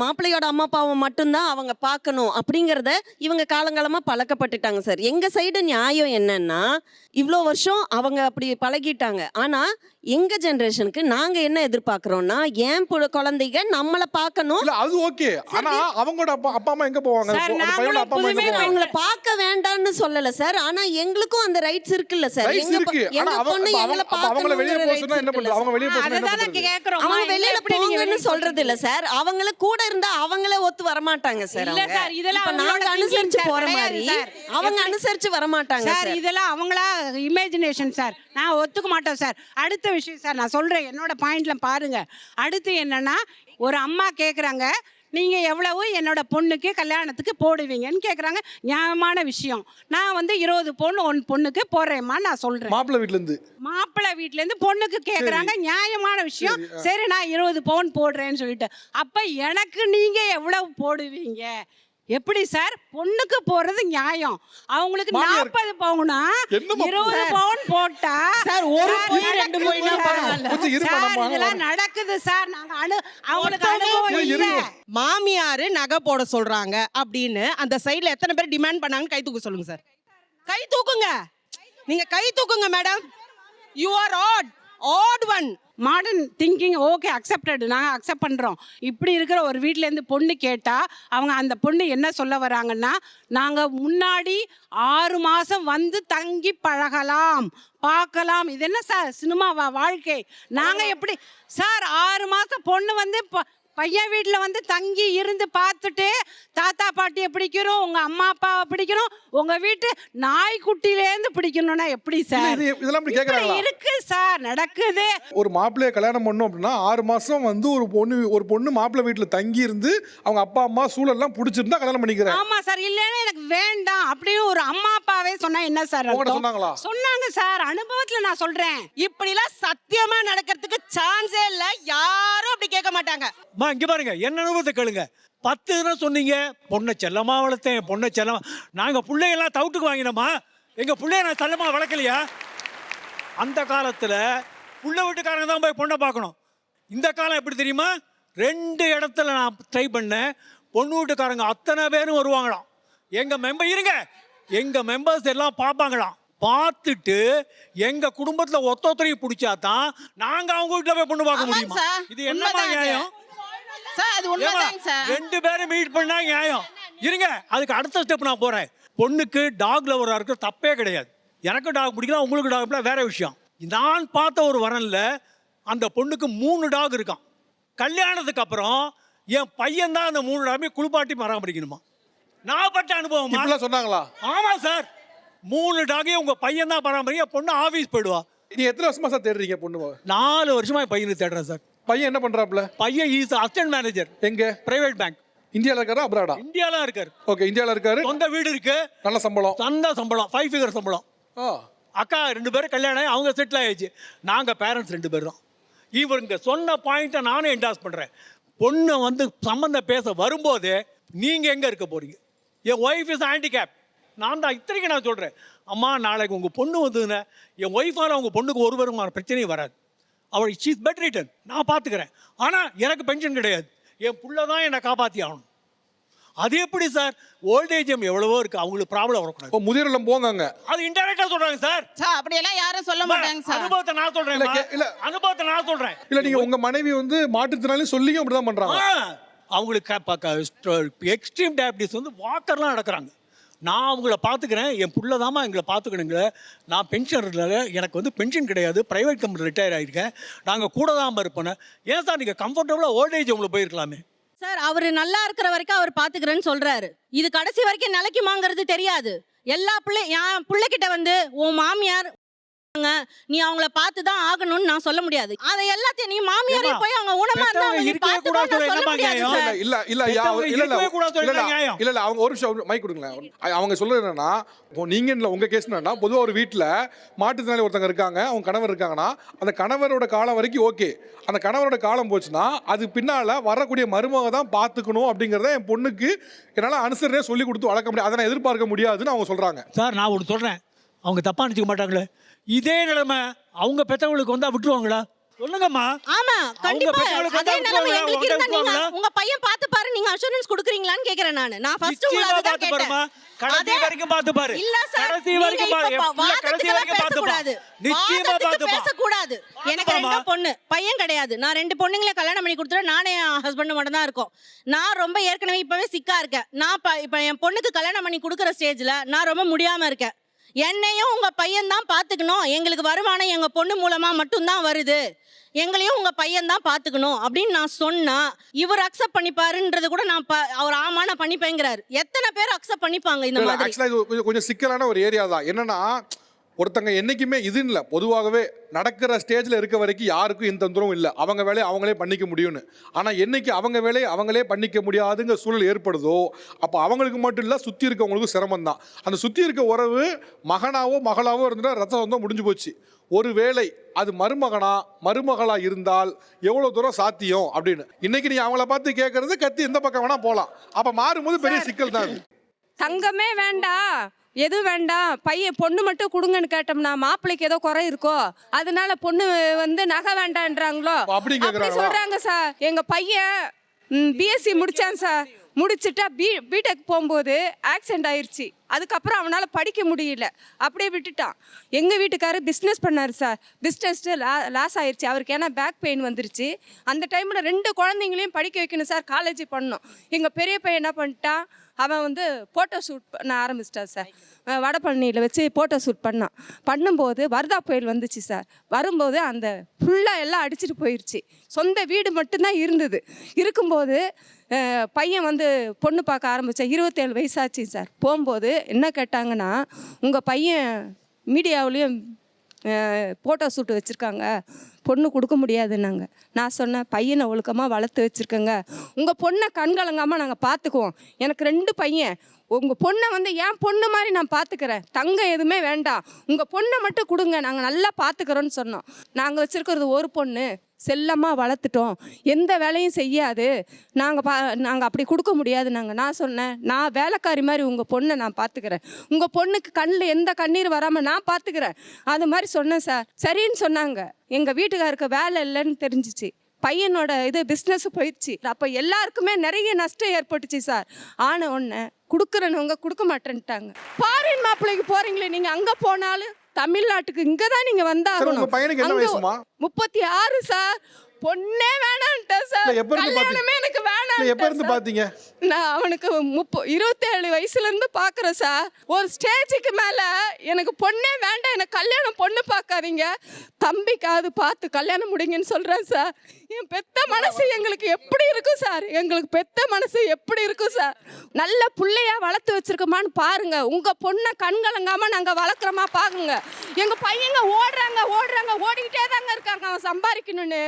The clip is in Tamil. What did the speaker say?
மாப்பிள்ளையோட அம்மா அப்பாவை மட்டும்தான் அவங்க பார்க்கணும் அப்படிங்கிறத இவங்க காலங்காலமா பழக்கப்பட்டுட்டாங்க சார். எங்க சைடு நியாயம் என்னன்னா, இவ்வளோ வருஷம் அவங்க அப்படி பழகிட்டாங்க. ஆனா எங்க ஜெனரேஷனுக்கு நாங்க என்ன எதிர்பார்க்கிறோம்னா, ஏன் குழந்தைங்க நம்மள பார்க்கணும். இல்ல அது ஓகே. ஆனா அவங்களோட அப்பா அம்மா எங்க போவாங்க? சார், அந்த பையனோட அப்பா அம்மா எங்க நாங்களும் போவாங்க? அவங்கள பார்க்க வேண்டாம்னு சொல்லல சார். ஆனா எங்களுக்கும் அந்த ரைட்ஸ் இருக்குல்ல சார். ரைட்ஸ் இருக்கு. ஆனா பொண்ணு எங்களை அவங்கள வெளிய போக சொன்னா என்ன பண்றது? அவங்க வெளிய போக சொன்னா என்ன அததான் பண்றது? கேக்குறோம். அவங்க வெளியில போங்கன்னு சொல்றது இல்ல சார். அவங்கள கூட இருந்தா அவங்களே ஒத்து வர மாட்டாங்க சார். இல்ல அவங்க சார், இதெல்லாம் இப்ப அவங்களோட நாங்க அனுசரிச்சு thinking போற சார், மாதிரி கிடையாது சார். அவங்க அனுசரிச்சு வர மாட்டாங்க சார், சார். இதெல்லாம் அவங்களா இமேஜினேஷன் சார். நான் ஒத்துக்க மாட்டேன் சார். அடுத்த விஷயம் சார், நான் சொல்றேன் என்னோட பாயிண்ட்ல பாருங்க. அடுத்து என்னன்னா, ஒரு அம்மா கேக்குறாங்க, நீங்க எவ்வளவு என்னோட பொண்ணுக்கு கல்யாணத்துக்கு போடுவீங்கன்னு கேக்குறாங்க. நியாயமான விஷயம். நான் வந்து 20 பவுன் ஒன் பொண்ணுக்கு போடுறேம்மா நான் சொல்றேன். மாப்பிள்ளை வீட்ல இருந்து மாப்பிள்ளை வீட்ல இருந்து பொண்ணுக்கு கேக்குறாங்க. நியாயமான விஷயம். சரி, நான் 20 பவுன் போடுறேன்னு சொல்லிட்டு, அப்ப எனக்கு நீங்க எவ்வளவு போடுவீங்க? எப்படி சார்? பொண்ணுக்கு போறது நியாயம். அவங்களுக்கு 40 பவுனா 20 பவுன் போட்டா சார் ஒரு பொய் ரெண்டு பொய்னா பரவாயில்ல. கொஞ்சம் இருமா சார், நம்ம இதெல்லாம் நடக்குது சார். நாங்க அவங்களுக்கு அனுபவம் இல்ல. மாமியாரு நகை போட சொல்றாங்க அப்படின்னு அந்த சைடுல எத்தனை பேர் டிமாண்ட் பண்ணாங்கன்னு கை தூக்க சொல்லுங்க சார். கை தூக்குங்க. நீங்க கை தூக்குங்க madam. You are odd one. Modern thinking okay, accepted. நாங்கள் அக்செப்ட் பண்ணுறோம். இப்படி இருக்கிற ஒரு வீட்டிலேருந்து பொண்ணு கேட்டால் அவங்க அந்த பொண்ணு என்ன சொல்ல வராங்கன்னா, நாங்கள் முன்னாடி 6 மாதம் வந்து தங்கி பழகலாம், பார்க்கலாம். இது என்ன சார் சினிமாவா வாழ்க்கை? நாங்கள் எப்படி சார் 6 மாதம் பொண்ணு வந்து பையன் வீட்டில் வந்து தங்கி இருந்து பார்த்துட்டு தாத்தா பாட்டியை பிடிக்கிறோம், உங்கள் அம்மா அப்பாவை பிடிக்கிறோம், உங்கள் வீட்டு நாய்க்குட்டிலேருந்து பிடிக்கணும்னா எப்படி சார்? இதெல்லாம் இப்படி கேக்குறாங்களா? இருக்கு சார், நடக்குது. ஒரு மாப்பிள்ளைய கல்யாணம் பண்ணோம் அப்படின்னா 6 மாசம் வந்து ஒரு பொண்ணு மாப்பிள்ளை வீட்டுல தங்கி இருந்து அவங்க அப்பா அம்மா சூழல்லாம் பிடிச்சிருந்தா கல்யாணம் பண்ணிக்கிறேன். ஆமா சார், இல்லைன்னா எனக்கு வேண்டாம் அப்படின்னு ஒரு அம்மா அப்பாவே சொன்னா என்ன சார் உங்ககிட்ட அர்த்தம்? சொன்னாங்களா? சொன்னாங்க சார், அனுபவத்துல நான் சொல்றேன். இப்படி எல்லாம் சத்தியமா நடக்கிறதுக்கு சான்ஸே இல்ல. யாரும் அப்படி கேட்க மாட்டாங்க. இங்க பாருங்க, என்ன அனுபவத்தை கேளுங்க. 10 தினம் சொன்னீங்க, பொண்ணை செல்லமா வளர்த்தேன், பொண்ணை செல்லமா. நாங்க பிள்ளையெல்லாம் தவுட்டுக்கு வாங்கினோமா? எங்க பிள்ளைய நான் செல்லமா வளர்க்கலையா? அந்த காலத்துல புள்ள வீட்டுக்காரங்க தான் போய் பொண்ணை பார்க்கணும். இந்த காலம் எப்படி தெரியுமா? 2 இடத்துல நான் ட்ரை பண்ணேன். பொண்ணு வீட்டுக்காரங்க அத்தனை பேரும் வருவாங்களாம். எங்க மெம்பர்ஸ் எல்லாம் பார்ப்பாங்களாம். பார்த்துட்டு எங்க குடும்பத்துல ஒத்தொத்தரையும் பிடிச்சா தான் நாங்க அவங்க வீட்டுல போய் பொண்ணு பார்க்க முடியுமா? இது என்னமா நியாயம்? சார் அது உண்மைதாங்க சார். 2 பேரும் மீட் பண்ணா நியாயம். இருங்க, அதுக்கு அடுத்த ஸ்டெப் நான் போறேன். பொண்ணுக்கு டாக் லவரா இருக்க தப்பே கிடையாது. எனக்கு டாக் பிடிக்கலாம், உங்களுக்கு டாக் பிடிக்கலாம், வேற விஷயம். நான் பார்த்த ஒரு வரன்ல அந்த பொண்ணுக்கு 3 டாக் இருக்கான். கல்யாணத்துக்கு அப்புறம் என் பையன் தான் அந்த 3 டாகையும் குளிப்பாட்டி பராமரிக்கணுமா? நான் பட்ட அனுபவம் இப்படிலாம் சொன்னாங்களா? ஆமா சார். 3 டாகையும் உங்க பையன் தான் பராமரிக்க. பொண்ணு ஆபீஸ் போயிடுவா. நீ எத்தனை வருஷமா சார் தேடுறீங்க பொண்ணு? 4 வருஷமா என் பையனை தேடுறேன் சார். பையன் என்ன பண்றாப்ல? பையன் இஸ் அசிஸ்டன்ட் மேனேஜர். எங்க? Private bank. இந்தியால இருக்காரா அப்ராடா? இந்தியால இருக்காரு. ஓகே, இந்தியால இருக்காரு. சொந்த வீடு இருக்கு, நல்ல சம்பளம். 5 ஃபிகர் சம்பளம். அக்கா 2 பேரும் கல்யாணம் ஆகி அவங்க செட்டில் ஆயிடுச்சு. நாங்க பேரண்ட்ஸ் 2 பேர் தான். இவருங்க சொன்ன பாயிண்ட்டை நானே என்டாஸ் பண்றேன். பொண்ணு வந்து சம்பந்தம் பேச வரும்போது நீங்க எங்க இருக்க போறீங்க? என் ஒய்ஃப் இஸ் ஹேண்டிகேப். நான் தான் இத்தனைக்கு நான் சொல்றேன், அம்மா நாளைக்கு உங்க பொண்ணு வந்ததுன்னா என் ஒய்ஃபால உங்க பொண்ணுக்கு ஒரு வருமான பிரச்சனையும் வராது. அவள் ஷீஸ் பெட் ரிட்டன், நான் பார்த்துக்கிறேன். ஆனால் எனக்கு பென்ஷன் கிடையாது. என் புள்ள தான் என்னை காப்பாற்றி ஆகணும். அது எப்படி சார்? ஓல்டேஜ் எவ்வளவோ இருக்கு, அவங்களுக்கு ப்ராப்ளம் வரக்கூடாது. முதியோர் இல்லம் போங்க. அது இன்டைரக்டா சொல்றாங்க சார். சார் அப்படியெல்லாம் யாரும் சொல்ல மாட்டாங்க சார். அனுபவத்தை நான் சொல்றேன். அனுபவத்தை நான் சொல்றேன். இல்ல நீங்க உங்க மனைவி வந்து மாற்றுத்திறனாளி சொல்லியும் அப்படிதான் பண்றாங்க. அவங்களுக்கு எக்ஸ்ட்ரீம் டயபிட்டிஸ் வந்து வாக்கர்லாம் நடக்கிறாங்க. நான் அவங்கள பார்த்துக்கிறேன். என் புள்ள தாமா எங்களை பார்த்துக்கணுங்க. நான் பென்ஷன் எனக்கு வந்து பென்ஷன் கிடையாது. ப்ரைவேட் கம்பெனி ரிட்டையர் ஆகிருக்கேன். நாங்கள் கூட தான் இருப்போம். ஏன் சார் நீங்கள் கம்ஃபர்டபுளாக ஓல்டேஜ் உங்களுக்கு போயிருக்கலாமே? சார் அவர் நல்லா இருக்கிற வரைக்கும் அவர் பாத்துக்கிறேன்னு சொல்றாரு. இது கடைசி வரைக்கும் நிலைக்குமாங்கிறது தெரியாது. எல்லா என் பிள்ளைகிட்ட வந்து உன் மாமியார் நீ அவங்கள பார்த்துதான் ஆகணும்னு நான் சொல்ல முடியாது. அதை எல்லாத்தையும் நீ மாமியாரே போய் அவங்க ஊனமா இருந்தா நீ பார்த்துதான் சொல்ல முடியாது சார். இல்ல அவங்க ஒரு நிமிஷம் மைக் கொடுங்களேன். அவங்க சொல்றது என்னன்னா, நீங்க உங்க கேஸ் என்னன்னா, பொதுவா ஒரு வீட்டுல மாற்றுத்திறனாளி ஒருத்தங்க இருக்காங்க, அவங்க கணவர் இருக்காங்கன்னா அந்த கணவரோட காலம் வரைக்கும் ஓகே. அந்த கணவரோட காலம் போச்சுன்னா அது பின்னால வரக்கூடிய மருமக தான் பார்த்துக்கணும் அப்படிங்கிறத என் பொண்ணுக்கு என்னால அனுசரணை சொல்லி கொடுத்து வளர்க்க முடியாது. அதை நான் எதிர்பார்க்க முடியாதுன்னு அவங்க சொல்றாங்க. சார் நான் ஒன்று சொல்றேன், அவங்க தப்பா நினைச்சுக்க மாட்டாங்களே. இதே நிலைமை அவங்க பெற்றவங்களுக்கு வந்தா விட்டுருவாங்களா? சொல்லுங்கம்மா. ஆமா கண்டிப்பா பெற்றோர்களுக்கு அதே வந்து நிலைமை எங்களுக்கு உங்க இருந்தா நீங்க அனுப்புவாங்களா? உங்க பையன் பார்த்து பாரு நீங்க அஷூரன்ஸ் கொடுக்குறீங்களான்னு கேக்குறேன் நான் ஃபர்ஸ்ட் உங்களை நிச்சயமா அதுதான் பார்த்து பாருமா. கேட்டேன். கடைசி அதே- வரைக்கும் பார்த்து பாரு. இல்ல சார் கடைசி நீங்க வரைக்கும் பாரு. இப்ப என் புள்ள கடைசி வரைக்கும் பார்த்து பாரு. பேசக்கூடாது. நிச்சயமா வாதத்துக்கு பார்த்து பாரு. பேசக்கூடாது. எனக்கு பார்த்துப்பாமா. 2 பொண்ணு பையன் கிடையாது. நான் 2 பொண்ணுங்களே கல்யாணம் பண்ணி கொடுத்துட்டேன். நானே என் ஹஸ்பண்ட் மட்டும் தான் இருக்கோம். நான் ரொம்ப ஏற்கனவே இப்பவே சிக்கா இருக்கேன். நான் இப்ப என் பொண்ணுக்கு கல்யாணம் பண்ணி கொடுக்குற ஸ்டேஜ்ல நான் ரொம்ப முடியாம இருக்கேன். என்னையும் உங்க பையன் தான் பாத்துக்கணும். எங்களுக்கு வருமானம் எங்க பொண்ணு மூலமா மட்டும்தான் வருது. எங்களையும் உங்க பையன் தான் பாத்துக்கணும் அப்படின்னு நான் சொன்னா இவர் அக்செப்ட் பண்ணிப்பாருன்றது கூட நான் அவர் ஆமா நான் பண்ணிப்பேங்கிறாரு. எத்தனை பேர் அக்செப்ட் பண்ணிப்பாங்க இந்த மாதிரி? ஆக்சுவலாக இது கொஞ்சம் சிக்கலான ஒரு ஏரியா தான். என்னன்னா ஒருத்தங்க என்னைக்குமே இதுன்னு இல்லை, பொதுவாகவே நடக்கிற ஸ்டேஜில் இருக்க வரைக்கும் யாருக்கும் எந்த தொந்தரவும் இல்லை, அவங்க வேலையை அவங்களே பண்ணிக்க முடியும்னு. ஆனால் என்னைக்கு அவங்க வேலையை அவங்களே பண்ணிக்க முடியாதுங்கிற சூழல் ஏற்படுதோ அப்போ அவங்களுக்கு மட்டும் இல்லை சுற்றி இருக்கவங்களுக்கும் சிரமம் தான். அந்த சுற்றி இருக்க உறவு மகனாவோ மகளாவோ இருந்தால் ரத்த சொந்தம் முடிஞ்சு போச்சு. ஒரு வேளை அது மருமகளா இருந்தால் எவ்வளோ தூரம் சாத்தியம் அப்படின்னு இன்னைக்கு நீ அவங்கள பார்த்து கேட்கறது கத்தி எந்த பக்கம் வேணா போகலாம். அப்போ மாறும்போது பெரிய சிக்கல் தான் அது. தங்கமே வேண்டாம் எதுவும் வேண்டாம் பையன் பொண்ணு மட்டும் கொடுங்கன்னு கேட்டோம்னா மாப்பிள்ளைக்கு ஏதோ குறை இருக்கோ அதனால பொண்ணு வந்து நகை வேண்டான்றாங்களோ அப்படி அப்படி கேட்குறாங்களா? சொல்றாங்க சார். எங்க பையன் பிஎஸ்சி முடிச்சான் சார். முடிச்சுட்டா பிடெக் போகும்போது ஆக்சிடென்ட் ஆயிடுச்சு. அதுக்கப்புறம் அவனால் படிக்க முடியல, அப்படியே விட்டுட்டான். எங்கள் வீட்டுக்காரர் பிஸ்னஸ் பண்ணார் சார். பிஸ்னஸ்ட்டு லாஸ் ஆயிடுச்சு அவருக்கு, ஏன்னா பேக் பெயின் வந்துருச்சு. அந்த டைமில் 2 குழந்தைங்களையும் படிக்க வைக்கணும் சார், காலேஜ் பண்ணோம். எங்கள் பெரிய பையன் என்ன பண்ணிட்டான், அவன் வந்து ஃபோட்டோ ஷூட் பண்ண ஆரம்பிச்சிட்டான் சார். வடபழனியில் வச்சு ஃபோட்டோ ஷூட் பண்ணும்போது வர்தா புயல் வந்துச்சு சார். வரும்போது அந்த ஃபுல்லாக எல்லாம் அடிச்சுட்டு போயிடுச்சு. சொந்த வீடு மட்டும்தான் இருந்தது. இருக்கும்போது பையன் வந்து பொண்ணு பார்க்க ஆரம்பித்தேன். 27 வயசாச்சு சார். போகும்போது என்ன கேட்டாங்கன்னா, உங்கள் பையன் மீடியாவிலையும் ஃபோட்டோ ஷூட் வச்சுருக்காங்க, பொண்ணு கொடுக்க முடியாதுன்னாங்க. நான் சொன்னேன், பையனை ஒழுக்கமாக வளர்த்து வச்சுருக்கேங்க, உங்கள் பொண்ணை கண்கலங்காமல் நாங்கள் பார்த்துக்குவோம். எனக்கு 2 பையன், உங்கள் பொண்ணை வந்து என் பொண்ணு மாதிரி நான் பார்த்துக்கிறேன், தங்கம் எதுவுமே வேண்டாம், உங்கள் பொண்ணை மட்டும் கொடுங்க, நாங்கள் நல்லா பார்த்துக்கிறோன்னு சொன்னோம். நாங்கள் வச்சுருக்கிறது ஒரு பொண்ணு, செல்லமாக வளர்த்துட்டோம், எந்த வேலையும் செய்யாது, நாங்கள் அப்படி கொடுக்க முடியாது. நான் சொன்னேன், நான் வேலைக்காரி மாதிரி உங்கள் பொண்ணை நான் பார்த்துக்கிறேன், உங்கள் பொண்ணுக்கு கண்ணில் எந்த கண்ணீர் வராமல் நான் பார்த்துக்கிறேன், அது மாதிரி சொன்னேன் சார். சரின்னு சொன்னாங்க. எங்கள் வீட்டுக்காருக்கு வேலை இல்லைன்னு தெரிஞ்சிச்சு. பையனோட பிஸ்னஸ் போயிடுச்சு. அப்போ எல்லாருக்குமே நிறைய நஷ்டம் ஏற்பட்டுச்சு சார். ஆன ஒன்று கொடுக்குறவங்க கொடுக்க மாட்டேன்ட்டாங்க. ஃபாரின் மாப்பிள்ளைக்கு போகிறீங்களே நீங்கள், அங்கே போனாலும் தமிழ்நாட்டுக்கு இங்கே தான் நீங்கள் வந்தாகணும். பையனுக்கு என்ன வயசுமா? 36 சார். பொண்ணே வேணான்ட்டேன் சார். கல்யாணமே எனக்கு வேணாம். எப்ப இருந்து பாத்தீங்க? நான் அவனுக்கு 27 வயசுல இருந்து பாக்குறேன் சார். ஒரு ஸ்டேஜுக்கு மேல எனக்கு பொண்ணே வேண்டாம், எனக்கு கல்யாணம் பொண்ணு பார்க்காதீங்க, தம்பிக்காவது பார்த்து கல்யாணம் முடிங்கன்னு சொல்றேன் சார். என் பெத்த மனசு எங்களுக்கு எப்படி இருக்கும் சார்? எங்களுக்கு பெத்த மனசு எப்படி இருக்கும் சார்? நல்ல பிள்ளையா வளர்த்து வச்சிருக்கோமான்னு பாருங்க. உங்க பொண்ணை கண்கலங்காம நாங்க வளர்க்குறோமா பாருங்க. எங்க பையங்க ஓடுறாங்க ஓடிக்கிட்டே தாங்க இருக்காங்க அவன் சம்பாதிக்கணும்னு.